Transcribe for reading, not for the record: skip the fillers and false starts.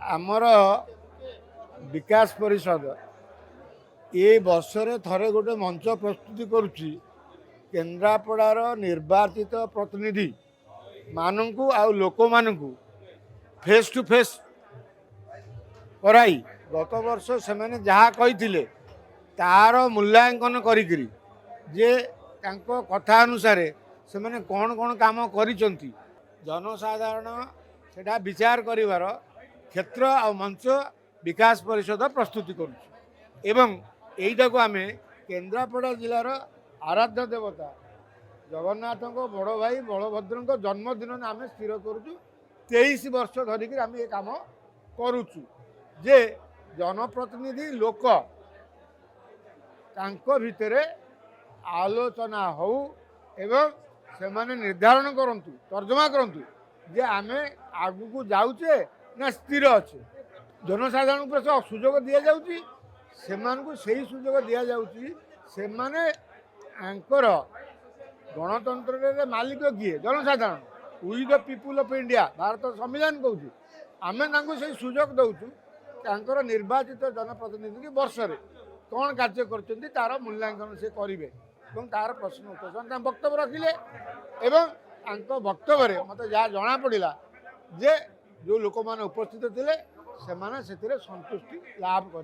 आमर विकास परिषद ये वर्षरे थरे गोटे मंच प्रस्तुति करुच्ची केन्द्रापड़ार निर्वाचित प्रतिनिधि मानू आ लोक मानू फेस टू फेस कराई गत वर्ष से मैंने जहाँ कही तार मूल्यांकन करी जे कथा अनुसार से मैंने कौन कौन काम करिसंती जनसाधारण सेटा विचार करिवार क्षेत्र आ मंच विकास परिषद प्रस्तुति करुच्ची एवं यहीटा को आम केन्द्रापड़ा जिलार आराध्य देवता जगन्नाथ बड़ भाई बलभद्र जन्मदिन आम स्थिर करुचु 23 वर्ष धरिक आम ये कम करुचु जे जनप्रतिनिधि लोक तांको भितरे आलोचना हो एवं से माने निर्धारण करंतु तर्जमा करंतु जे आमे आगु को जाउचे ना स्थिर अच्छे जनसाधारण को सुजोग दि जाउची सेमान को सही सुजोग दि जाउची से माने आंकर गणतंत्र रे मालिक किए जनसाधारण we the people of India Bharat संविधान कहूँ आमे तांको सही सुजोग दउचु तांकर निर्वाचित जनप्रतिनिधि की वर्ष रे कौन कार्य करछंती तार मूल्यांकन से करिवे एवं तार प्रश्न उत्तर वक्तव्य रखिले एवं वक्तव्य मत जहाँ जना पड़ा जे जो लोक मैंने उपस्थित थे से संतुष्टि लाभ कर।